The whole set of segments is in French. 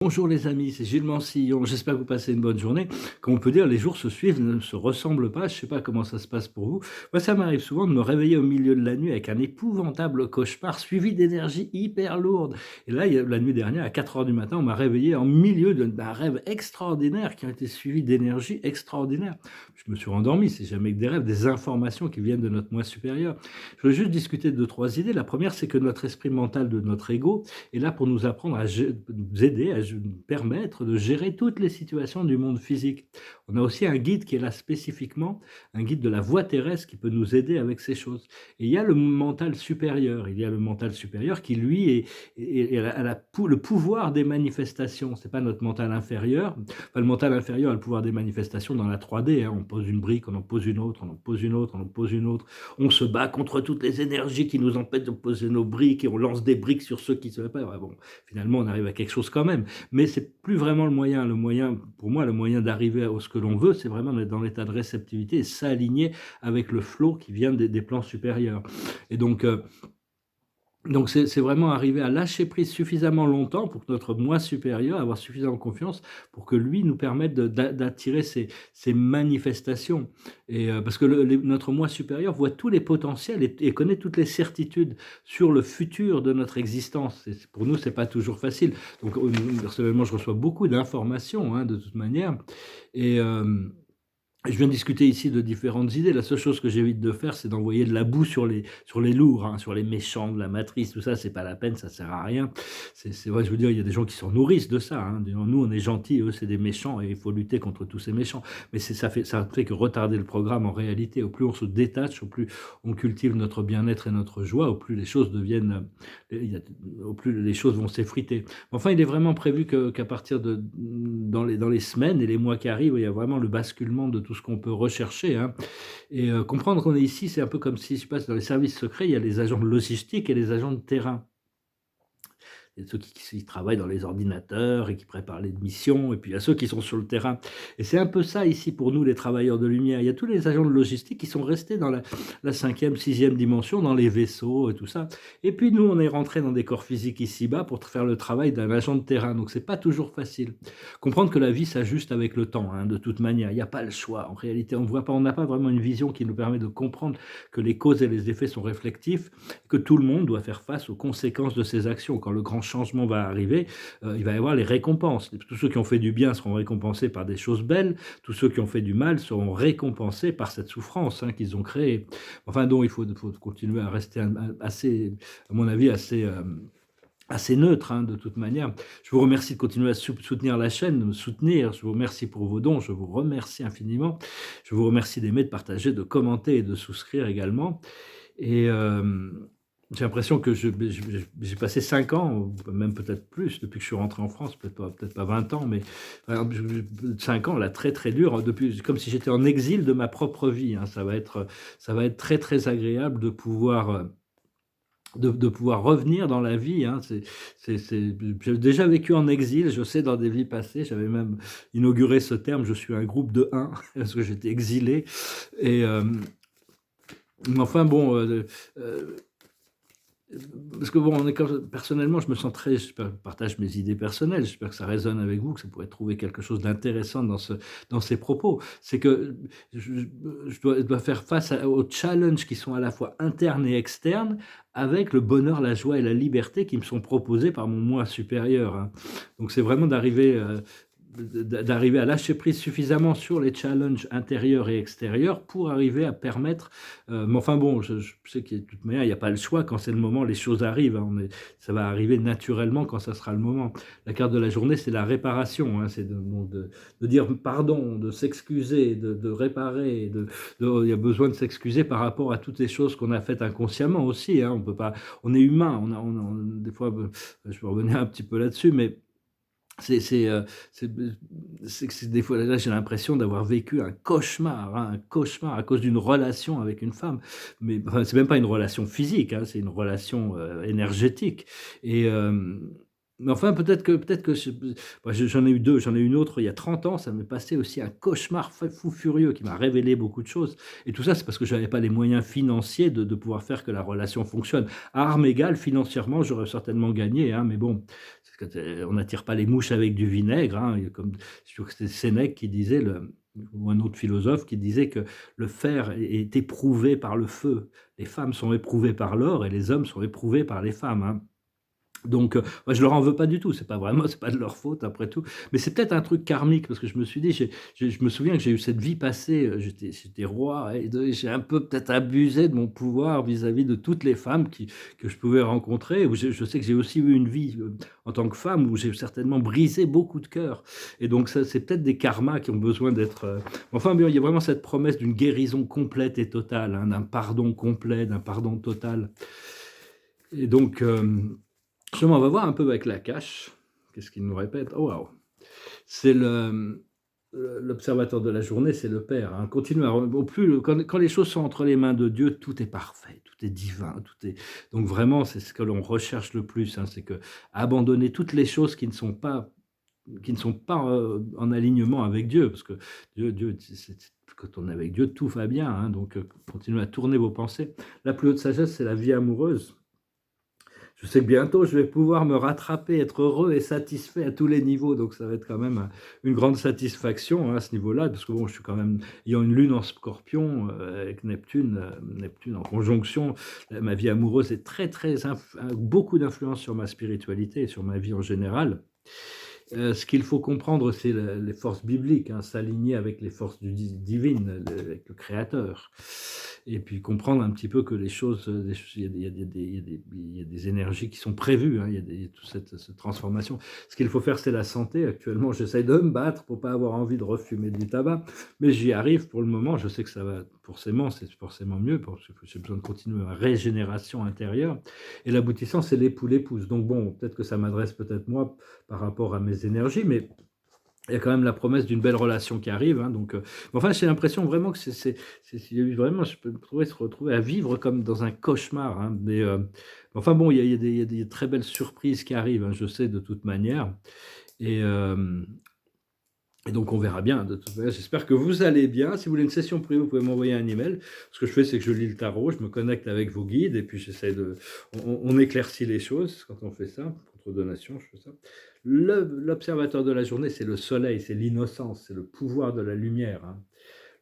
Bonjour les amis, c'est Gilles Mansillon. J'espère que vous passez une bonne journée. Comme on peut dire, les jours se suivent, ne se ressemblent pas. Je ne sais pas comment ça se passe pour vous. Moi, ça m'arrive souvent de me réveiller au milieu de la nuit avec un épouvantable cauchemar suivi d'énergie hyper lourde. Et là, la nuit dernière, à 4 heures du matin, on m'a réveillé en milieu d'un rêve extraordinaire qui a été suivi d'énergie extraordinaire. Je me suis rendormi, c'est jamais que des rêves, des informations qui viennent de notre moi supérieur. Je voulais juste discuter de deux, trois idées. La première, c'est que notre esprit mental de notre ego est là pour nous apprendre nous aider à nous permettre de gérer toutes les situations du monde physique. On a aussi un guide qui est là spécifiquement, un guide de la voie terrestre qui peut nous aider avec ces choses. Et il y a le mental supérieur. Il y a le mental supérieur qui, lui, le pouvoir des manifestations. C'est pas notre mental inférieur. Enfin, le mental inférieur a le pouvoir des manifestations dans la 3D. On pose une brique, on en pose une autre, on en pose une autre, on en pose une autre. On se bat contre toutes les énergies qui nous empêchent de poser nos briques et on lance des briques sur ceux qui se battent. Ouais, bon, finalement, on arrive à quelque chose quand même. Mais c'est plus vraiment le moyen. Le moyen, pour moi, le moyen d'arriver à ce que l'on veut, c'est vraiment d'être dans l'état de réceptivité et s'aligner avec le flow qui vient des plans supérieurs. Et donc c'est vraiment arriver à lâcher prise suffisamment longtemps pour que notre moi supérieur, avoir suffisamment confiance pour que lui nous permette d'attirer ces manifestations. Et parce que notre moi supérieur voit tous les potentiels et connaît toutes les certitudes sur le futur de notre existence. Et pour nous, c'est pas toujours facile. Donc personnellement, je reçois beaucoup d'informations, hein, de toute manière. Et je viens de discuter ici de différentes idées. La seule chose que j'évite de faire, c'est d'envoyer de la boue sur les lourds, hein, sur les méchants de la matrice, tout ça, c'est pas la peine, ça sert à rien. C'est vrai, je veux dire, il y a des gens qui s'en nourrissent de ça, hein. Nous, on est gentils, eux, c'est des méchants, et il faut lutter contre tous ces méchants. Mais ça fait que retarder le programme en réalité. Au plus on se détache, au plus on cultive notre bien-être et notre joie, au plus les choses au plus les choses vont s'effriter. Enfin, il est vraiment prévu qu'à partir dans les semaines et les mois qui arrivent, il y a vraiment le basculement de tout ce qu'on peut rechercher, hein. Et comprendre qu'on est ici, c'est un peu comme si, je passe dans les services secrets, il y a les agents de logistique et les agents de terrain. Il y a ceux qui travaillent dans les ordinateurs et qui préparent les missions, et puis il y a ceux qui sont sur le terrain. Et c'est un peu ça ici pour nous, les travailleurs de lumière. Il y a tous les agents de logistique qui sont restés dans la 5e, 6e dimension, dans les vaisseaux et tout ça. Et puis nous, on est rentrés dans des corps physiques ici-bas pour faire le travail d'un agent de terrain. Donc c'est pas toujours facile. Comprendre que la vie s'ajuste avec le temps, hein, de toute manière. Il n'y a pas le choix. En réalité, on voit pas, on n'a pas vraiment une vision qui nous permet de comprendre que les causes et les effets sont réflectifs, que tout le monde doit faire face aux conséquences de ses actions. Quand le grand changement va arriver, il va y avoir les récompenses. Tous ceux qui ont fait du bien seront récompensés par des choses belles, tous ceux qui ont fait du mal seront récompensés par cette souffrance, hein, qu'ils ont créée. Enfin, donc, il faut continuer à rester assez, à mon avis, assez neutre, hein, de toute manière. Je vous remercie de continuer à soutenir la chaîne, de me soutenir. Je vous remercie pour vos dons. Je vous remercie infiniment. Je vous remercie d'aimer, de partager, de commenter et de souscrire également. Et j'ai l'impression que j'ai passé 5 ans, ou même peut-être plus, depuis que je suis rentré en France, peut-être pas 20 ans, mais 5 ans, là, très très dur, depuis, comme si j'étais en exil de ma propre vie, hein. Ça va être très très agréable de pouvoir revenir dans la vie, hein. J'ai déjà vécu en exil, je sais, dans des vies passées, j'avais même inauguré ce terme, je suis un groupe de 1, parce que j'étais exilé. Et mais enfin bon, parce que bon, personnellement, je me sens très, je partage mes idées personnelles, j'espère que ça résonne avec vous, que ça pourrait trouver quelque chose d'intéressant dans ces propos. C'est que je dois faire face aux challenges qui sont à la fois internes et externes, avec le bonheur, la joie et la liberté qui me sont proposés par mon moi supérieur, hein. Donc c'est vraiment d'arriver à lâcher prise suffisamment sur les challenges intérieurs et extérieurs pour arriver à permettre, mais enfin bon, je sais qu'il y a de toute manière, il n'y a pas le choix quand c'est le moment, les choses arrivent, hein, ça va arriver naturellement quand ça sera le moment. La carte de la journée, c'est la réparation, hein, c'est de dire pardon, de s'excuser, de réparer, il y a besoin de s'excuser par rapport à toutes les choses qu'on a faites inconsciemment aussi, hein, on peut pas, on est humain, des fois, je peux revenir un petit peu là-dessus, mais c'est c'est, heu, c'est des fois là, j'ai l'impression d'avoir vécu un cauchemar à cause d'une relation avec une femme. Mais enfin, c'est même pas une relation physique, hein, c'est une relation, énergétique. Et Mais enfin, peut-être que moi, j'en ai eu 2, j'en ai eu une autre il y a 30 ans, ça m'est passé aussi un cauchemar fou furieux qui m'a révélé beaucoup de choses et tout ça, c'est parce que j'avais pas les moyens financiers de pouvoir faire que la relation fonctionne. À armes égales, financièrement, j'aurais certainement gagné, hein, mais bon, c'est que on n'attire pas les mouches avec du vinaigre, hein, il y a comme je crois que c'était Sénèque qui disait ou un autre philosophe qui disait que le fer est éprouvé par le feu. Les femmes sont éprouvées par l'or et les hommes sont éprouvés par les femmes, hein. Donc, moi je leur en veux pas du tout, c'est pas de leur faute après tout, mais c'est peut-être un truc karmique parce que je me suis dit, je me souviens que j'ai eu cette vie passée, j'étais roi et j'ai un peu peut-être abusé de mon pouvoir vis-à-vis de toutes les femmes que je pouvais rencontrer. Ou je sais que j'ai aussi eu une vie, en tant que femme où j'ai certainement brisé beaucoup de cœurs et donc ça, c'est peut-être des karmas qui ont besoin d'être, enfin bien, il y a vraiment cette promesse d'une guérison complète et totale, hein, d'un pardon complet, d'un pardon total et donc, justement, on va voir un peu avec la cache. Qu'est-ce qu'il nous répète? Oh waouh! C'est l'observateur de la journée, c'est le Père, hein. Continue à au plus quand les choses sont entre les mains de Dieu, tout est parfait, tout est divin, tout est donc vraiment, c'est ce que l'on recherche le plus, hein, c'est que abandonner toutes les choses qui ne sont pas, en alignement avec Dieu, parce que Dieu quand on est avec Dieu, tout va bien, hein, donc continuez à tourner vos pensées. La plus haute sagesse, c'est la vie amoureuse. Je sais que bientôt, je vais pouvoir me rattraper, être heureux et satisfait à tous les niveaux. Donc, ça va être quand même une grande satisfaction, hein, à ce niveau-là, parce que bon, je suis quand même, ayant une lune en Scorpion avec Neptune en conjonction, ma vie amoureuse est très, très, beaucoup d'influence sur ma spiritualité et sur ma vie en général. Ce qu'il faut comprendre, c'est les forces bibliques, hein, s'aligner avec les forces divines, avec le Créateur. Et puis comprendre un petit peu que les choses, il y a des énergies qui sont prévues, hein, il y a toute cette transformation. Ce qu'il faut faire, c'est la santé. Actuellement, j'essaye de me battre pour pas avoir envie de refumer du tabac, mais j'y arrive pour le moment. Je sais que ça va forcément, c'est forcément mieux parce que j'ai besoin de continuer ma régénération intérieure. Et l'aboutissant, c'est l'épouse. Donc bon, peut-être que ça m'adresse peut-être moi par rapport à mes énergies, mais il y a quand même la promesse d'une belle relation qui arrive, hein, donc enfin, j'ai l'impression vraiment que il y a eu vraiment je peux me trouver se retrouver à vivre comme dans un cauchemar, hein, mais enfin bon, il y a des très belles surprises qui arrivent, hein, je sais de toute manière et hem et donc on verra bien de toute manière. J'espère que vous allez bien. Si vous voulez une session privée, vous pouvez m'envoyer un email. Ce que je fais, c'est que je lis le tarot, je me connecte avec vos guides et puis j'essaie on éclaircit les choses quand on fait ça, contre donation, je fais ça. L'observateur de la journée, c'est le soleil, c'est l'innocence, c'est le pouvoir de la lumière, hein.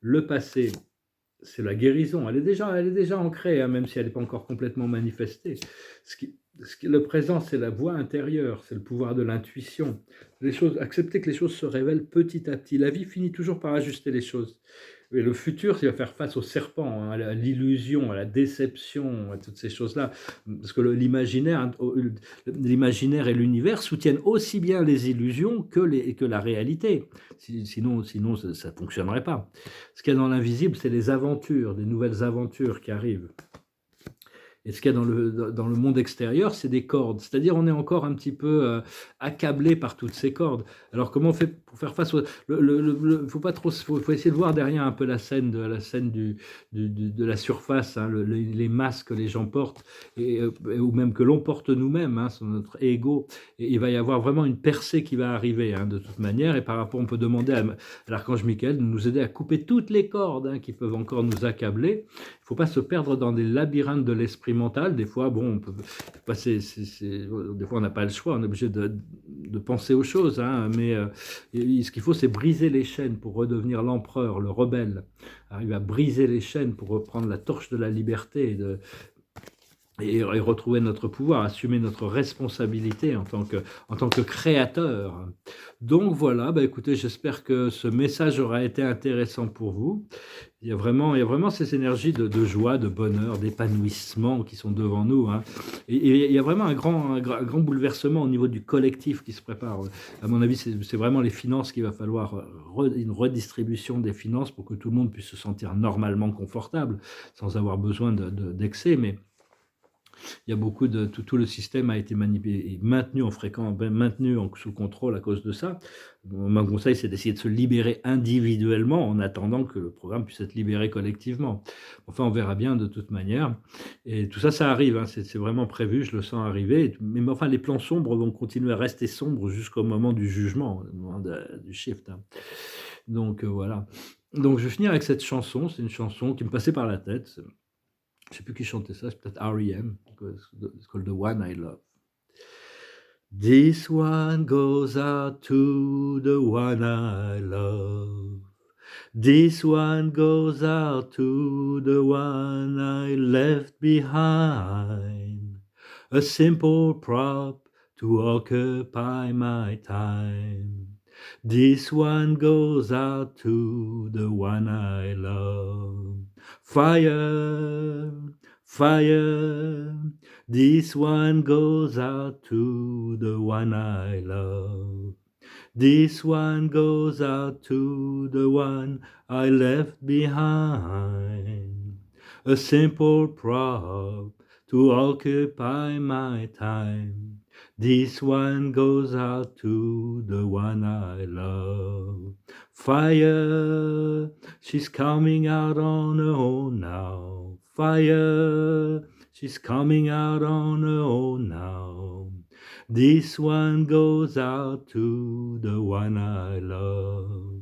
Le passé, c'est la guérison. Elle est déjà ancrée, hein, même si elle n'est pas encore complètement manifestée. Le présent, c'est la voix intérieure, c'est le pouvoir de l'intuition. Accepter que les choses se révèlent petit à petit. La vie finit toujours par ajuster les choses. Et le futur, c'est va faire face au serpent, hein, à l'illusion, à la déception, à toutes ces choses-là. Parce que l'imaginaire et l'univers soutiennent aussi bien les illusions que la réalité. Sinon ça ne fonctionnerait pas. Ce qu'il y a dans l'invisible, c'est les aventures, des nouvelles aventures qui arrivent. Et ce qu'il y a dans le monde extérieur, c'est des cordes. C'est-à-dire, on est encore un petit peu accablé par toutes ces cordes. Alors, comment on fait pour faire face faut pas trop, faut essayer de voir derrière un peu la scène de la surface, hein, les masques que les gens portent, ou même que l'on porte nous-mêmes, hein, sur notre ego. Et il va y avoir vraiment une percée qui va arriver, hein, de toute manière. Et par rapport, on peut demander à l'archange Michael de nous aider à couper toutes les cordes, hein, qui peuvent encore nous accabler. Il ne faut pas se perdre dans des labyrinthes de l'esprit mental. Des fois, bon, on peut passer, des fois on n'a pas le choix, on est obligé de penser aux choses, hein, mais ce qu'il faut, c'est briser les chaînes pour redevenir l'empereur, le rebelle. Arriver à briser les chaînes pour reprendre la torche de la liberté et retrouver notre pouvoir, assumer notre responsabilité en tant que créateur. Donc voilà, bah écoutez, j'espère que ce message aura été intéressant pour vous. Il y a vraiment ces énergies de joie, de bonheur, d'épanouissement qui sont devant nous, hein. Et il y a vraiment un grand bouleversement au niveau du collectif qui se prépare. À mon avis, c'est vraiment les finances qu'il va falloir, une redistribution des finances pour que tout le monde puisse se sentir normalement confortable, sans avoir besoin d'excès. Mais Il y a beaucoup de tout le système a été maintenu en sous contrôle à cause de ça. Mon conseil, c'est d'essayer de se libérer individuellement en attendant que le programme puisse être libéré collectivement. Enfin, on verra bien de toute manière. Et tout ça, ça arrive, hein, c'est vraiment prévu, je le sens arriver. Mais enfin, les plans sombres vont continuer à rester sombres jusqu'au moment du jugement, au moment du shift, hein. Donc voilà. Donc je vais finir avec cette chanson. C'est une chanson qui me passait par la tête. Je ne sais plus qui chantait ça, c'est peut-être R.E.M. It's called The One I Love. This one goes out to the one I love. This one goes out to the one I left behind. A simple prop to occupy my time. This one goes out to the one I love. Fire, fire. This one goes out to the one I love. This one goes out to the one I left behind. A simple prop to occupy my time. This one goes out to the one I love. Fire, she's coming out on her own now. Fire, she's coming out on her own now. This one goes out to the one I love.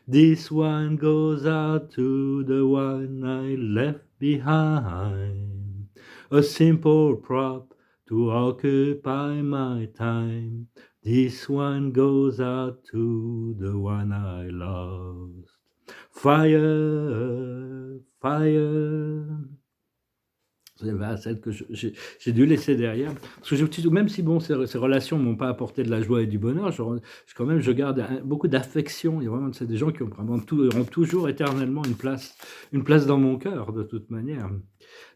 This one goes out to the one I left behind. A simple prop to occupy my time. This one goes out to the one I lost. Fire, fire. Celle que j'ai dû laisser derrière. Parce que même si bon, ces relations ne m'ont pas apporté de la joie et du bonheur, quand même, je garde beaucoup d'affection. Il y a vraiment des gens qui auront toujours éternellement une place dans mon cœur, de toute manière.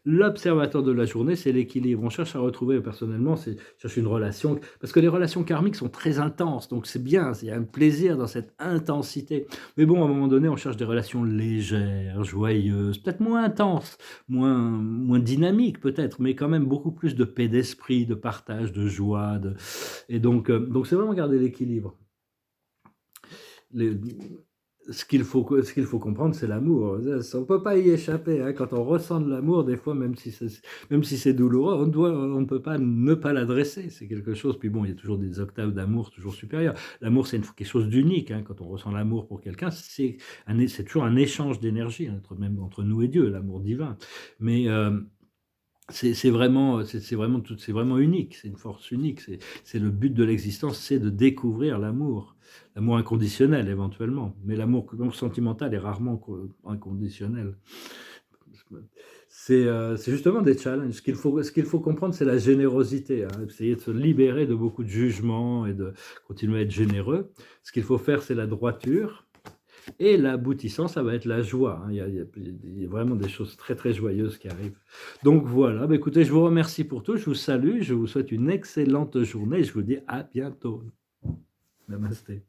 L'observateur de la journée, c'est l'équilibre. On cherche à retrouver, personnellement, cherche une relation, parce que les relations karmiques sont très intenses, donc c'est bien, il y a un plaisir dans cette intensité. Mais bon, à un moment donné, on cherche des relations légères, joyeuses, peut-être moins intenses, moins dynamiques peut-être, mais quand même beaucoup plus de paix d'esprit, de partage, de joie. Et donc c'est vraiment garder l'équilibre. Ce qu'il faut comprendre, c'est l'amour. On ne peut pas y échapper, hein. Quand on ressent de l'amour, des fois, même si c'est douloureux, on ne peut pas ne pas l'adresser. C'est quelque chose. Puis bon, il y a toujours des octaves d'amour toujours supérieures. L'amour, c'est quelque chose d'unique, hein. Quand on ressent l'amour pour quelqu'un, c'est toujours un échange d'énergie, hein, même entre nous et Dieu, l'amour divin. Mais c'est vraiment unique, c'est une force unique. C'est le but de l'existence, c'est de découvrir l'amour inconditionnel éventuellement, mais l'amour sentimental est rarement inconditionnel. C'est justement des challenges. Ce qu'il faut comprendre, c'est la générosité, hein. Essayer de se libérer de beaucoup de jugements et de continuer à être généreux. Ce qu'il faut faire, c'est la droiture. Et l'aboutissant, ça va être la joie, hein. Il y a vraiment des choses très, très joyeuses qui arrivent. Donc voilà, écoutez, je vous remercie pour tout, je vous salue, je vous souhaite une excellente journée et je vous dis à bientôt. Namasté.